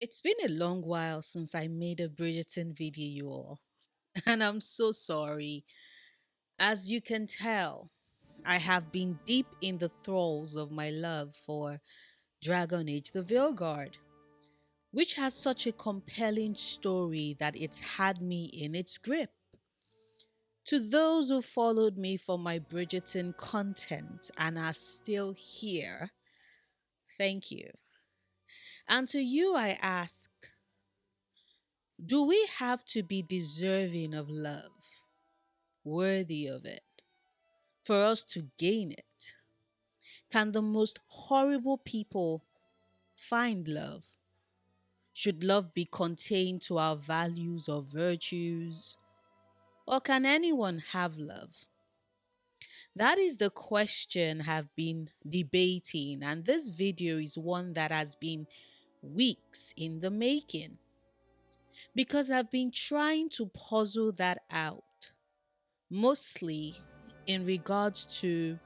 It's been a long while since I made a Bridgerton video, you all, and I'm so sorry. As you can tell, I have been deep in the thralls of my love for Dragon Age the Veilguard, which has such a compelling story that it's had me in its grip. To those who followed me for my Bridgerton content and are still here, thank you. And to you, I ask, do we have to be deserving of love, worthy of it, for us to gain it? Can the most horrible people find love? Should love be contained to our values or virtues? Or can anyone have love? That is the question I've been debating, and this video is one that has been weeks in the making because I've been trying to puzzle that out, mostly in regards to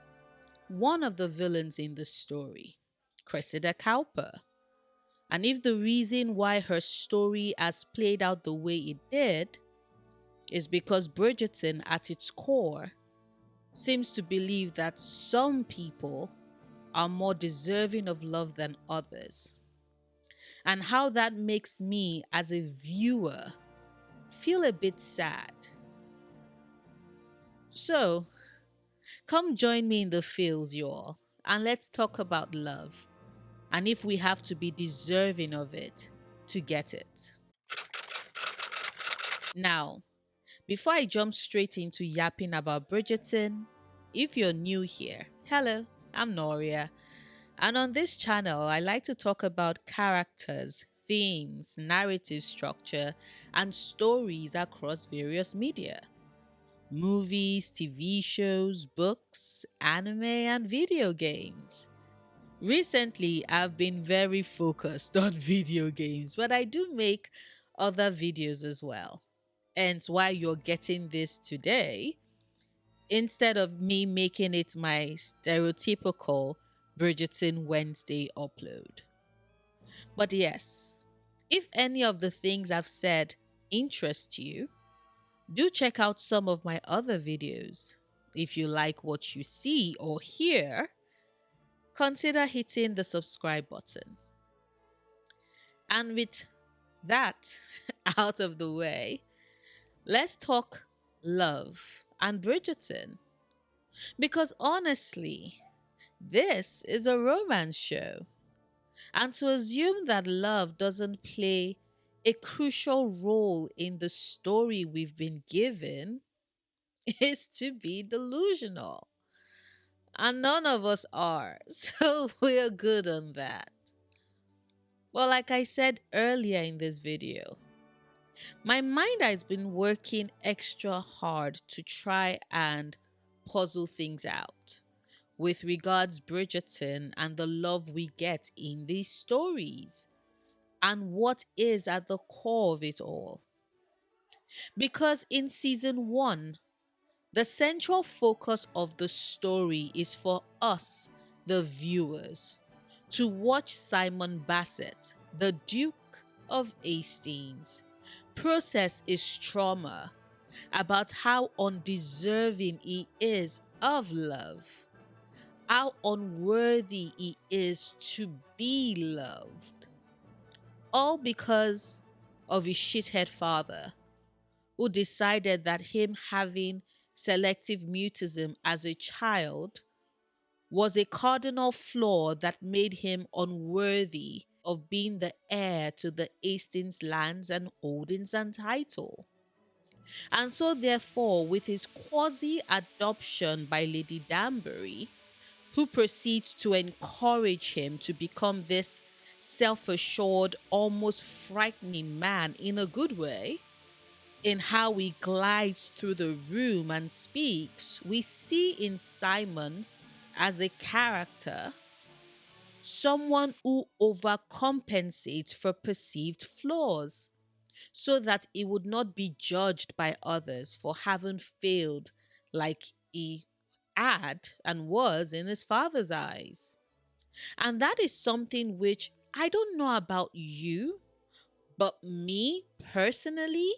one of the villains in the story, Cressida Cowper. And if the reason why her story has played out the way it did is because Bridgerton, at its core, seems to believe that some people are more deserving of love than others, and how that makes me, as a viewer, feel a bit sad. So, come join me in the fields, y'all, and let's talk about love and if we have to be deserving of it to get it. Now, before I jump straight into yapping about Bridgerton, if you're new here, hello, I'm Noria. And on this channel, I like to talk about characters, themes, narrative structure, and stories across various media: movies, TV shows, books, anime, and video games. Recently, I've been very focused on video games, but I do make other videos as well. Hence why you're getting this today instead of me making it my stereotypical Bridgerton Wednesday upload. But yes, if any of the things I've said interest you, do check out some of my other videos. If you like what you see or hear, consider hitting the subscribe button. And with that out of the way, let's talk love and Bridgerton. Because honestly, this is a romance show. And to assume that love doesn't play a crucial role in the story we've been given is to be delusional. And none of us are. So we're good on that. Well, like I said earlier in this video, my mind has been working extra hard to try and puzzle things out with regards Bridgerton and the love we get in these stories and what is at the core of it all. Because in season 1, the central focus of the story is for us, the viewers, to watch Simon Bassett, the Duke of Hastings, process his trauma about how undeserving he is of love, how unworthy he is to be loved, all because of his shithead father, who decided that him having selective mutism as a child was a cardinal flaw that made him unworthy of being the heir to the Hastings lands and holdings and title. And so, therefore, with his quasi adoption by Lady Danbury, who proceeds to encourage him to become this self assured, almost frightening man in a good way, in how he glides through the room and speaks, we see in Simon, as a character, someone who overcompensates for perceived flaws so that he would not be judged by others for having failed like he had and was in his father's eyes. And that is something which I don't know about you, But me personally,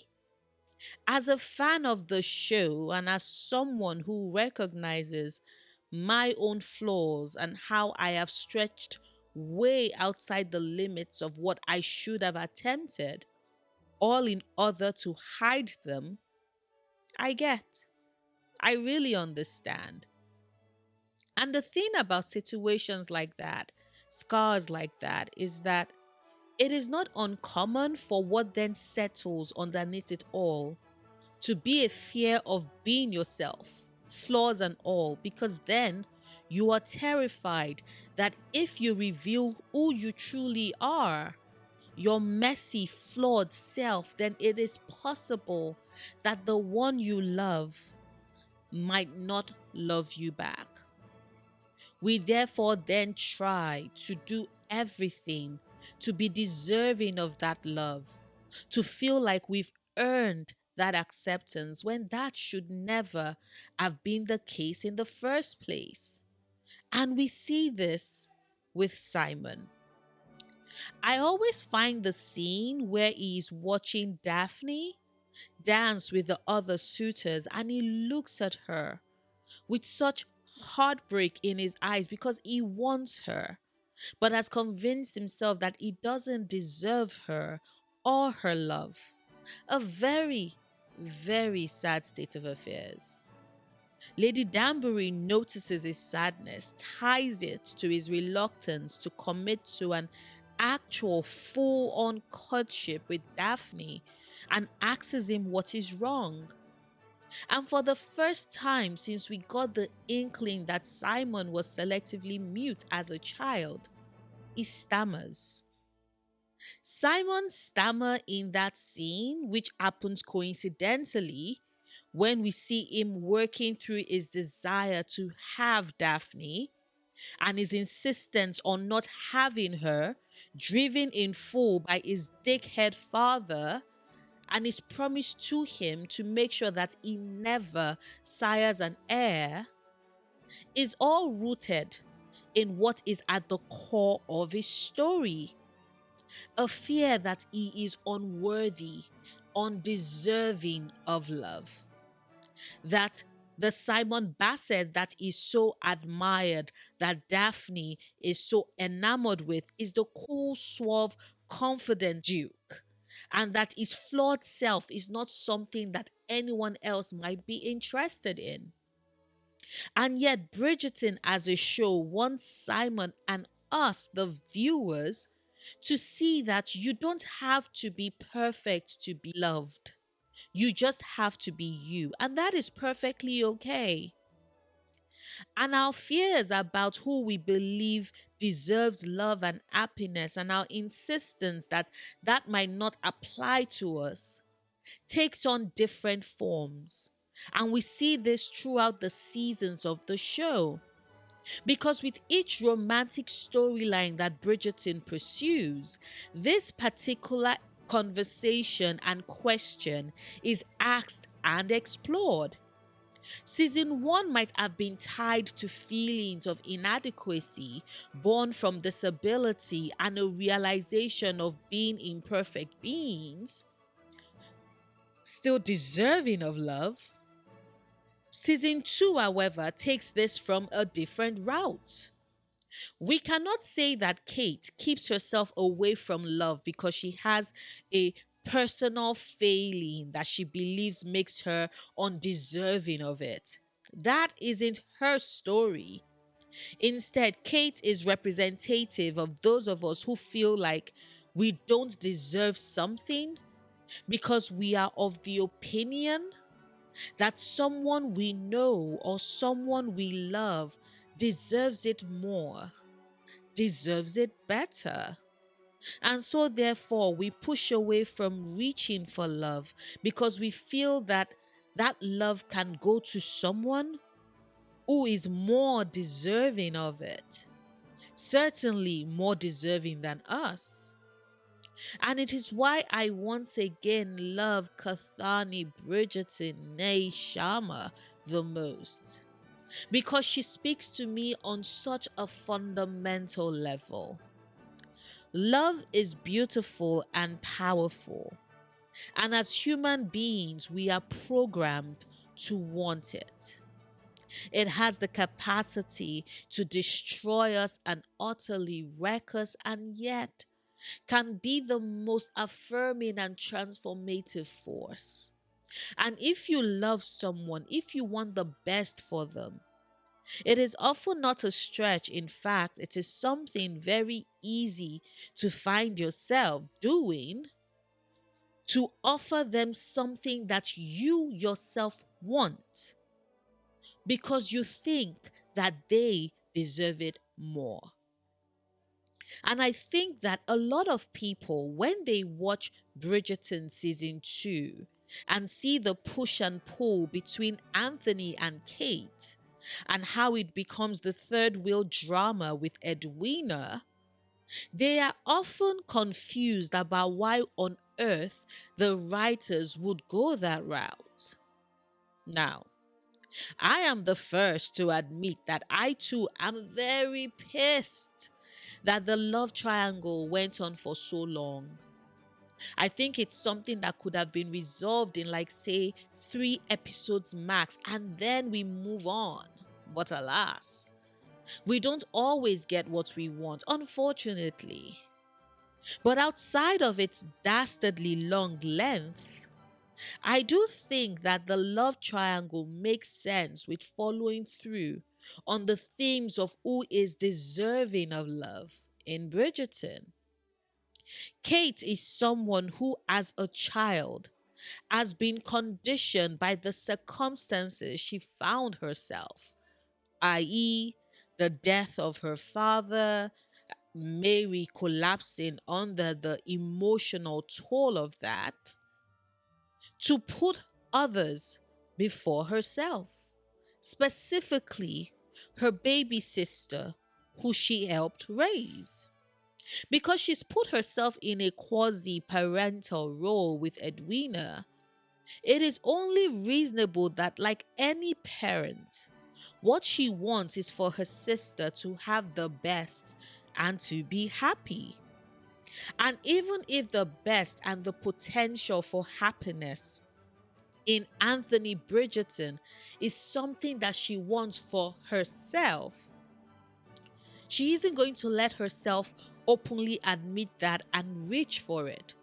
as a fan of the show and as someone who recognizes my own flaws and how I have stretched way outside the limits of what I should have attempted, all in order to hide them, I get. I really understand. And the thing about situations like that, scars like that, is that it is not uncommon for what then settles underneath it all to be a fear of being yourself, flaws and all, because then you are terrified that if you reveal who you truly are, your messy, flawed self, then it is possible that the one you love might not love you back. We therefore then try to do everything to be deserving of that love, to feel like we've earned that acceptance when that should never have been the case in the first place. And we see this with Simon. I always find the scene where he is watching Daphne dance with the other suitors and he looks at her with such heartbreak in his eyes because he wants her, but has convinced himself that he doesn't deserve her or her love. A very, very sad state of affairs. Lady Danbury notices his sadness, ties it to his reluctance to commit to an actual full on courtship with Daphne and asks him what is wrong. And for the first time since we got the inkling that Simon was selectively mute as a child, he stammers. Simon's stammer in that scene, which happens coincidentally when we see him working through his desire to have Daphne and his insistence on not having her, driven in full by his dickhead father, and his promise to him to make sure that he never sires an heir, is all rooted in what is at the core of his story: a fear that he is unworthy, undeserving of love. That the Simon Bassett that is so admired, that Daphne is so enamored with, is the cool, suave, confident Duke. And that his flawed self is not something that anyone else might be interested in. And yet, Bridgerton as a show wants Simon and us, the viewers, to see that you don't have to be perfect to be loved. You just have to be you. And that is perfectly okay. And our fears about who we believe deserves love and happiness, and our insistence that that might not apply to us, takes on different forms. And we see this throughout the seasons of the show. Because with each romantic storyline that Bridgerton pursues, this particular conversation and question is asked and explored. Season 1 might have been tied to feelings of inadequacy born from disability and a realization of being imperfect beings, still deserving of love. Season 2, however, takes this from a different route. We cannot say that Kate keeps herself away from love because she has a personal failing that she believes makes her undeserving of it. That isn't her story. Instead, Kate is representative of those of us who feel like we don't deserve something because we are of the opinion that someone we know or someone we love deserves it more, deserves it better. And so, therefore, we push away from reaching for love because we feel that that love can go to someone who is more deserving of it, certainly more deserving than us. And it is why I once again love Kathani Bridgerton, nay Shama, the most. Because she speaks to me on such a fundamental level. Love is beautiful and powerful. And as human beings, we are programmed to want it. It has the capacity to destroy us and utterly wreck us, and yet can be the most affirming and transformative force. And if you love someone, if you want the best for them, it is often not a stretch. In fact, it is something very easy to find yourself doing to offer them something that you yourself want because you think that they deserve it more. And I think that a lot of people, when they watch Bridgerton season 2 and see the push and pull between Anthony and Kate, and how it becomes the third wheel drama with Edwina, they are often confused about why on earth the writers would go that route. Now, I am the first to admit that I too am very pissed that the love triangle went on for so long. I think it's something that could have been resolved in, like, say, 3 episodes max, and then we move on. But alas, we don't always get what we want, unfortunately. But outside of its dastardly long length, I do think that the love triangle makes sense with following through on the themes of who is deserving of love in Bridgerton. Kate is someone who, as a child, has been conditioned by the circumstances she found herself, i.e., the death of her father, Mary collapsing under the emotional toll of that, to put others before herself, specifically her baby sister, who she helped raise. Because she's put herself in a quasi parental role with Edwina, it is only reasonable that, like any parent, what she wants is for her sister to have the best and to be happy. And even if the best and the potential for happiness in Anthony Bridgerton is something that she wants for herself, she isn't going to let herself openly admit that and reach for it.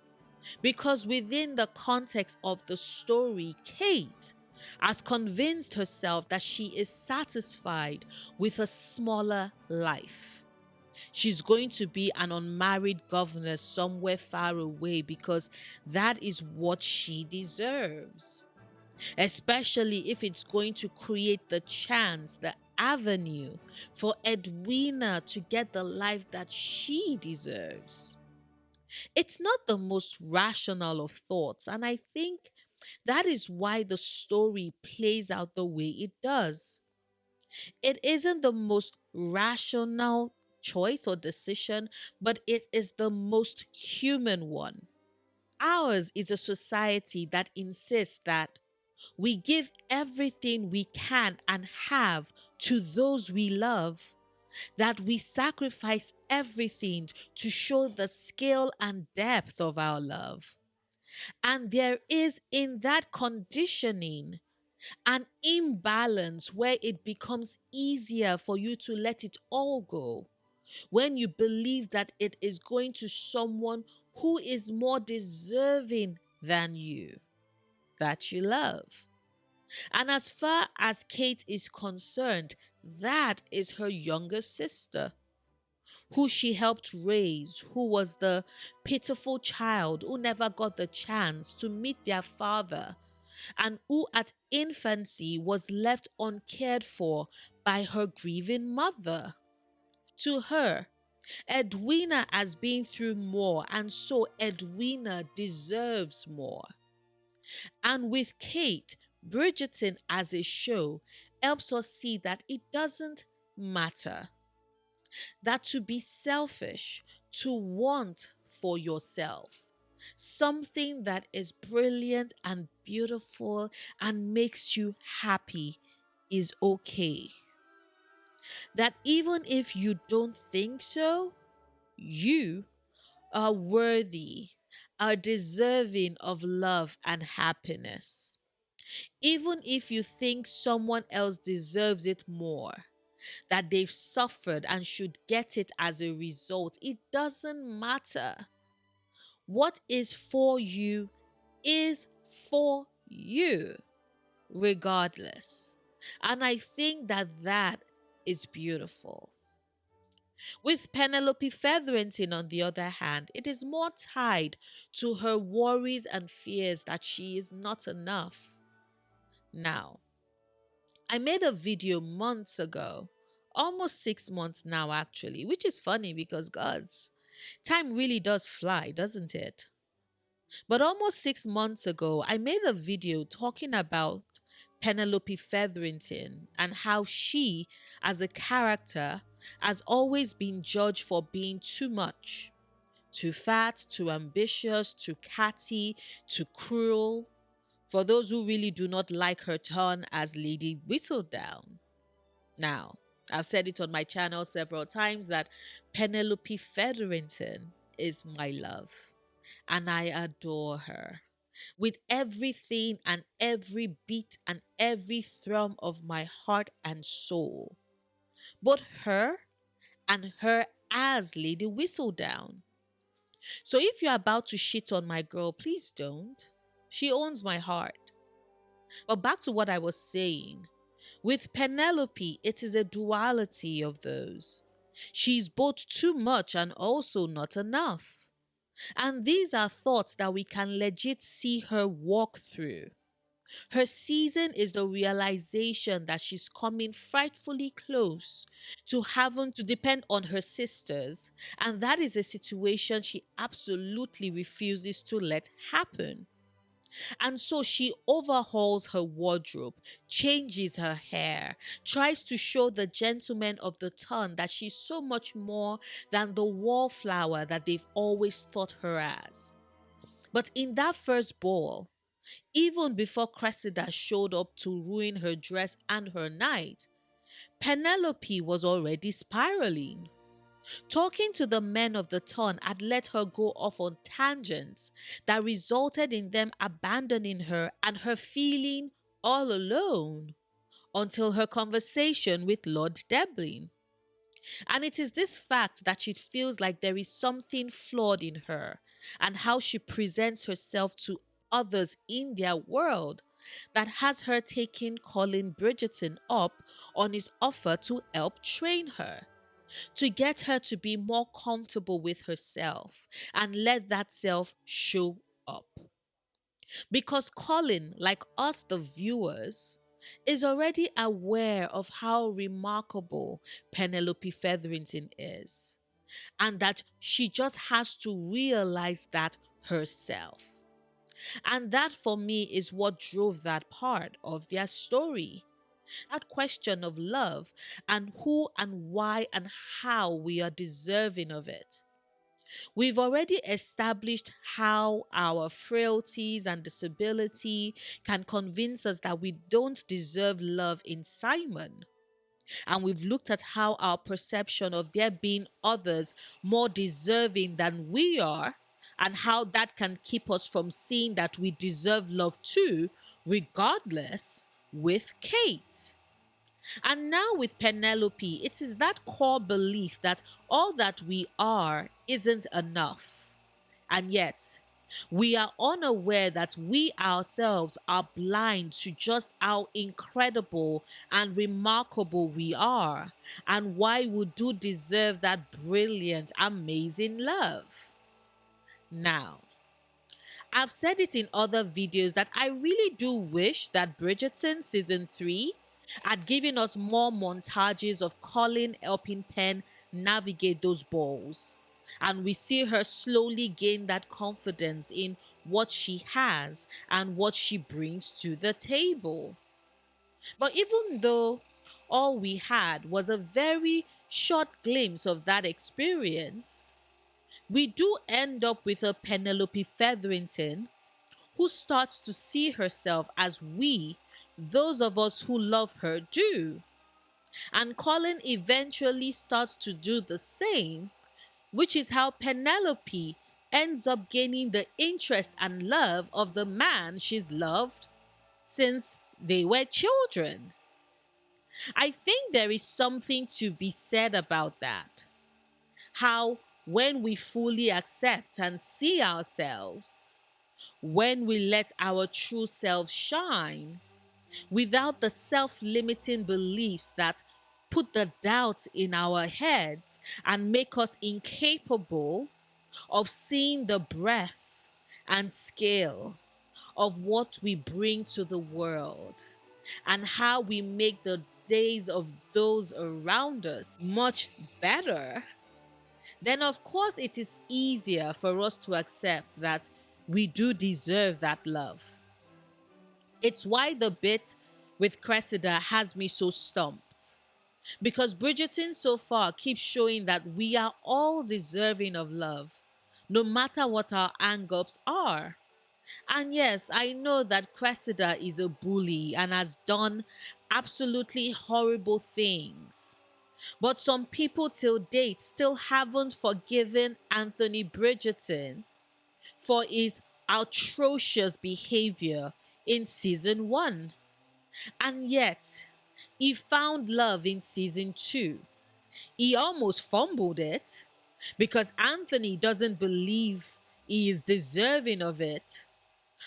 Because within the context of the story, Kate has convinced herself that she is satisfied with a smaller life. She's going to be an unmarried governess somewhere far away because that is what she deserves. Especially if it's going to create the chance, the avenue for Edwina to get the life that she deserves. It's not the most rational of thoughts, and I think that is why the story plays out the way it does. It isn't the most rational choice or decision, but it is the most human one. Ours is a society that insists that we give everything we can and have to those we love, that we sacrifice everything to show the scale and depth of our love. And there is in that conditioning an imbalance where it becomes easier for you to let it all go when you believe that it is going to someone who is more deserving than you, that you love. And as far as Kate is concerned, that is her younger sister, who she helped raise, who was the pitiful child who never got the chance to meet their father, and who at infancy was left uncared for by her grieving mother. To her, Edwina has been through more, and so Edwina deserves more. And with Kate, Bridgerton as a show helps us see that it doesn't matter. That to be selfish, to want for yourself, something that is brilliant and beautiful and makes you happy is okay. That even if you don't think so, you are worthy, are deserving of love and happiness. Even if you think someone else deserves it more, that they've suffered and should get it as a result, it doesn't matter. What is for you is for you, regardless. And I think that that is beautiful. With Penelope Featherington, on the other hand, it is more tied to her worries and fears that she is not enough. Now, I made a video months ago, almost 6 months now, actually, which is funny because God's time really does fly, doesn't it? But almost 6 months ago, I made a video talking about Penelope Featherington and how she, as a character, has always been judged for being too much, too fat, too ambitious, too catty, too cruel. For those who really do not like her turn as Lady Whistledown. Now, I've said it on my channel several times that Penelope Featherington is my love, and I adore her with everything and every beat and every thrum of my heart and soul. Both her and her as Lady Whistledown. So if you're about to shit on my girl, please don't. She owns my heart. But back to what I was saying. With Penelope, it is a duality of those. She's both too much and also not enough. And these are thoughts that we can legit see her walk through. Her season is the realization that she's coming frightfully close to having to depend on her sisters, and that is a situation she absolutely refuses to let happen. And so she overhauls her wardrobe, changes her hair, tries to show the gentlemen of the town that she's so much more than the wallflower that they've always thought her as. But in that first ball, even before Cressida showed up to ruin her dress and her night, Penelope was already spiraling. Talking to the men of the town had let her go off on tangents that resulted in them abandoning her and her feeling all alone until her conversation with Lord Deblin. And it is this fact that she feels like there is something flawed in her and how she presents herself to others in their world that has her taking Colin Bridgerton up on his offer to help train her, to get her to be more comfortable with herself and let that self show up. Because Colin, like us, the viewers, is already aware of how remarkable Penelope Featherington is, and that she just has to realize that herself. And that for me is what drove that part of their story. That question of love and who and why and how we are deserving of it. We've already established how our frailties and disability can convince us that we don't deserve love in Simon. And we've looked at how our perception of there being others more deserving than we are, and how that can keep us from seeing that we deserve love too, regardless, with Kate. And now with Penelope, it is that core belief that all that we are isn't enough. And yet, we are unaware that we ourselves are blind to just how incredible and remarkable we are, and why we do deserve that brilliant, amazing love. Now, I've said it in other videos that I really do wish that Bridgerton season 3 had given us more montages of Colin helping Pen navigate those balls. And we see her slowly gain that confidence in what she has and what she brings to the table. But even though all we had was a very short glimpse of that experience, we do end up with a Penelope Featherington who starts to see herself as we, those of us who love her, do. And Colin eventually starts to do the same, which is how Penelope ends up gaining the interest and love of the man she's loved since they were children. I think there is something to be said about that. How, when we fully accept and see ourselves, when we let our true selves shine, without the self limiting beliefs that put the doubts in our heads and make us incapable of seeing the breadth and scale of what we bring to the world and how we make the days of those around us much better, then of course it is easier for us to accept that we do deserve that love. It's why the bit with Cressida has me so stumped. Because Bridgerton so far keeps showing that we are all deserving of love, no matter what our hang-ups are. And yes, I know that Cressida is a bully and has done absolutely horrible things. But some people till date still haven't forgiven Anthony Bridgerton for his atrocious behavior in season 1. And yet, he found love in season 2. He almost fumbled it because Anthony doesn't believe he is deserving of it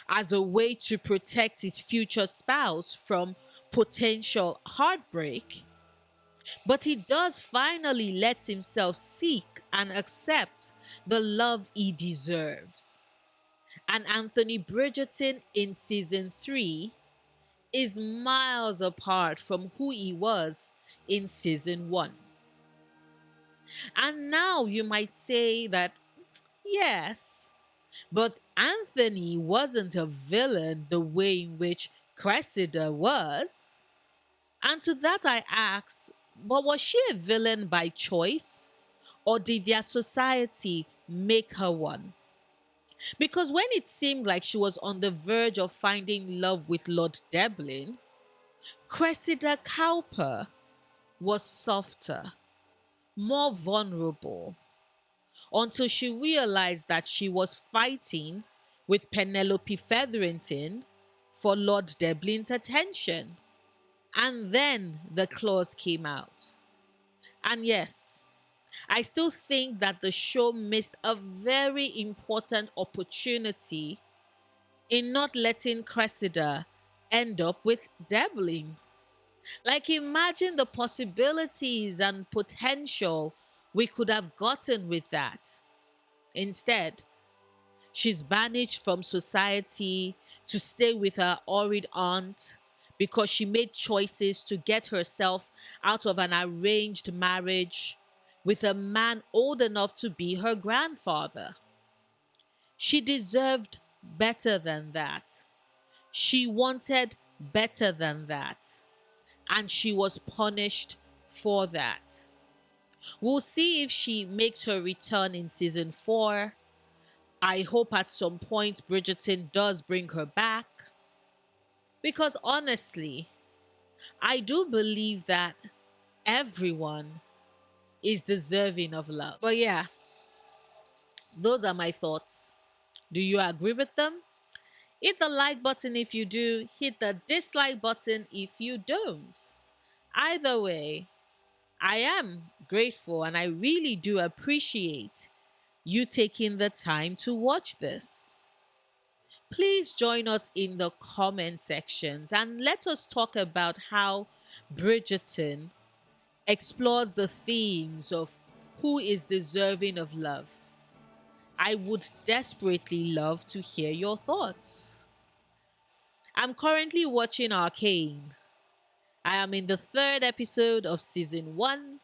as a way to protect his future spouse from potential heartbreak. But he does finally let himself seek and accept the love he deserves. And Anthony Bridgerton in season 3 is miles apart from who he was in season 1. And now you might say that, yes, but Anthony wasn't a villain the way in which Cressida was. And to that I ask, but was she a villain by choice? Or did their society make her one? Because when it seemed like she was on the verge of finding love with Lord Deblin, Cressida Cowper was softer, more vulnerable, until she realized that she was fighting with Penelope Featherington for Lord Deblin's attention. And then the clause came out. And yes, I still think that the show missed a very important opportunity in not letting Cressida end up with Deblin. Like, imagine the possibilities and potential we could have gotten with that. Instead, she's banished from society to stay with her horrid aunt because she made choices to get herself out of an arranged marriage with a man old enough to be her grandfather. She deserved better than that. She wanted better than that. And she was punished for that. We'll see if she makes her return in season 4. I hope at some point Bridgerton does bring her back. Because honestly, I do believe that everyone is deserving of love. But yeah, those are my thoughts. Do you agree with them? Hit the like button if you do, hit the dislike button if you don't. Either way, I am grateful and I really do appreciate you taking the time to watch this. Please join us in the comment sections and let us talk about how Bridgerton explores the themes of who is deserving of love. I would desperately love to hear your thoughts. I'm currently watching Arcane. I am in the 3rd episode of season 1,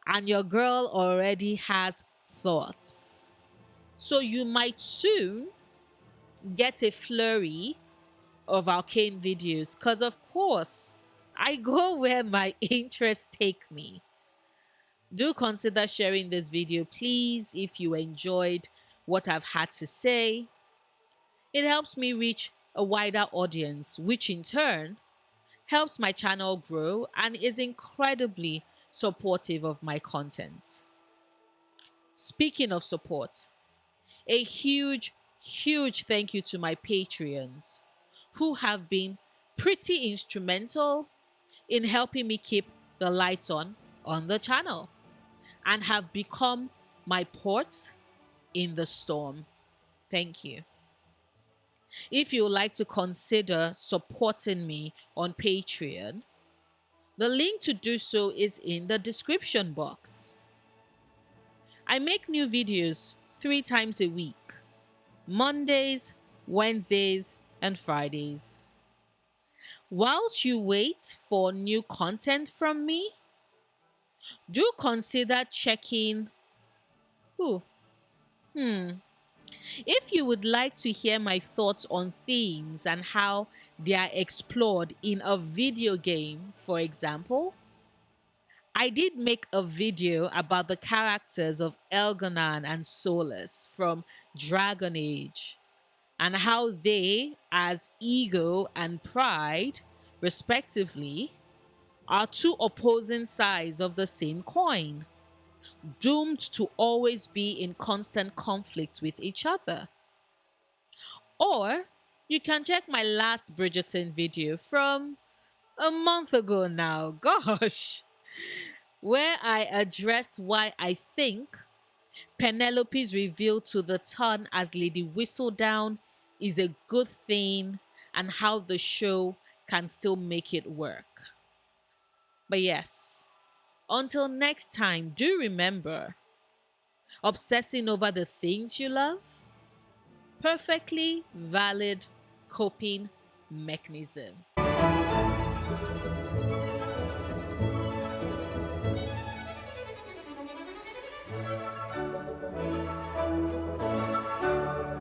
and your girl already has thoughts. So you might soon get a flurry of Arcane videos because, of course, I go where my interests take me. Do consider sharing this video, please, if you enjoyed what I've had to say. It helps me reach a wider audience, which in turn helps my channel grow and is incredibly supportive of my content. Speaking of support, A huge, huge thank you to my Patreons who have been pretty instrumental in helping me keep the lights on the channel and have become my port in the storm. Thank you. If you would like to consider supporting me on Patreon, the link to do so is in the description box. I make new videos 3 times a week: Mondays, Wednesdays, and Fridays. Whilst you wait for new content from me, do consider checking who. If you would like to hear my thoughts on themes and how they are explored in a video game, for example, I did make a video about the characters of Elgonan and Solus from Dragon Age and how they, as ego and pride, respectively, are two opposing sides of the same coin, doomed to always be in constant conflict with each other. Or you can check my last Bridgerton video from a month ago now, gosh, where I address why I think Penelope's reveal to the Ton as Lady Whistledown is a good thing and how the show can still make it work. But yes, until next time, do remember, obsessing over the things you love, perfectly valid coping mechanism.